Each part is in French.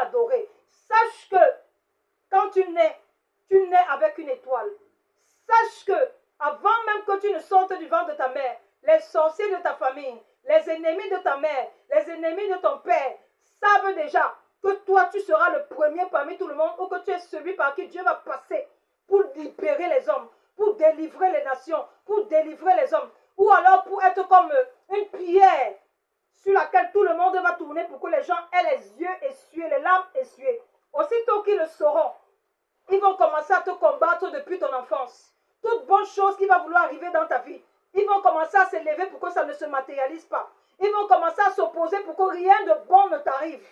l'adorer. Sache que quand tu nais avec une étoile. Sache que avant même que tu ne sortes du ventre de ta mère, les sorciers de ta famille, les ennemis de ta mère, les ennemis de ton père savent déjà que toi tu seras le premier parmi tout le monde ou que tu es celui par qui Dieu va passer pour libérer les hommes, pour délivrer les nations, pour délivrer les hommes, ou alors pour être comme une pierre sur laquelle tout le monde va tourner pour que les gens aient les yeux essuyés, les larmes essuyées. Aussitôt qu'ils le sauront, ils vont commencer à te combattre depuis ton enfance. Toute bonne chose qui va vouloir arriver dans ta vie, ils vont commencer à s'élever pour que ça ne se matérialise pas. Ils vont commencer à s'opposer pour que rien de bon ne t'arrive.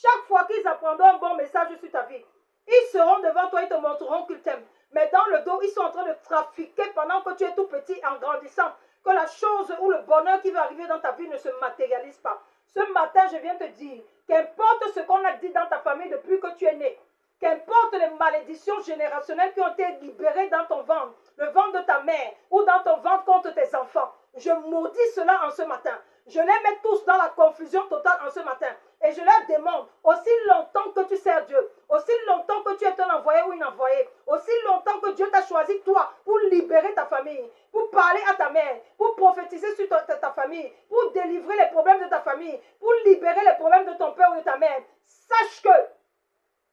Chaque fois qu'ils apprendront un bon message sur ta vie, ils seront devant toi, ils te montreront qu'ils t'aiment. Mais dans le dos, ils sont en train de trafiquer pendant que tu es tout petit en grandissant. Que la chose ou le bonheur qui va arriver dans ta vie ne se matérialise pas. Ce matin, je viens te dire, qu'importe ce qu'on a dit dans ta famille depuis que tu es né, qu'importe les malédictions générationnelles qui ont été libérées dans ton ventre, le ventre de ta mère ou dans ton ventre contre tes enfants, je maudis cela en ce matin. Je les mets tous dans la confusion totale en ce matin. Et je leur demande, aussi longtemps que tu sers Dieu, aussi longtemps que tu es un envoyé ou une envoyée, aussi longtemps que Dieu t'a choisi toi pour libérer ta famille, pour parler à ta mère, pour prophétiser sur ta famille, pour délivrer les problèmes de ta famille, pour libérer les problèmes de ton père ou de ta mère, sache que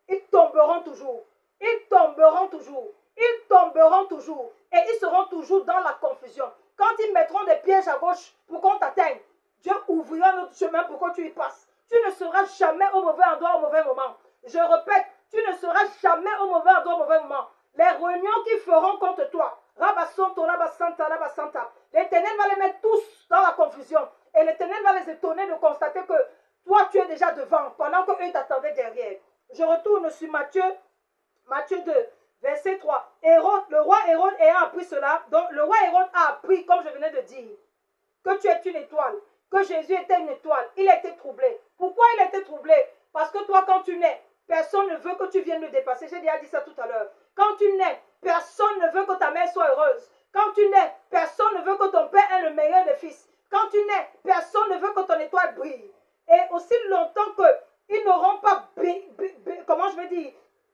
ils tomberont toujours. Ils tomberont toujours. Ils tomberont toujours. Et ils seront toujours dans la confusion. Quand ils mettront des pièges à gauche pour qu'on t'atteigne, Dieu ouvrira notre chemin pour que tu y passes. Tu ne seras jamais au mauvais endroit au mauvais moment. Je répète, tu ne seras jamais au mauvais endroit au mauvais moment. Les réunions qu'ils feront contre toi, l'Éternel va les mettre tous dans la confusion. Et l'Éternel va les étonner de constater que toi, tu es déjà devant, pendant qu'eux t'attendaient derrière. Je retourne sur Matthieu 2, verset 3. Hérode, le roi Hérode ayant appris cela, donc le roi Hérode a appris, comme je venais de dire, que tu es une étoile, que Jésus était une étoile. Il a été troublé. Pourquoi il a été troublé? Parce que toi, quand tu nais, personne ne veut que tu viennes le dépasser. J'ai déjà dit ça tout à l'heure. Quand tu nais, personne ne veut que ta mère soit heureuse. Quand tu nais, personne ne veut que ton père ait le meilleur des fils. Quand tu nais, personne ne veut que ton étoile brille. Et aussi longtemps qu'ils n'auront pas, comment je vais dire,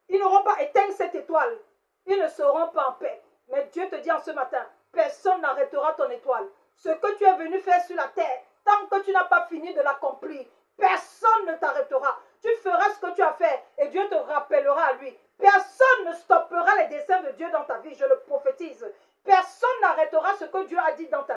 ils n'auront pas éteint cette étoile, ils ne seront pas en paix. Mais Dieu te dit en ce matin, personne n'arrêtera ton étoile. Ce que tu es venu faire sur la terre, tant que tu n'as pas fini de l'accomplir, personne ne t'arrêtera. Tu feras ce que tu as fait et Dieu te rappellera à lui. Personne ne stoppera les desseins de Dieu dans ta vie, je le prophétise. Personne n'arrêtera ce que Dieu a dit dans ta vie.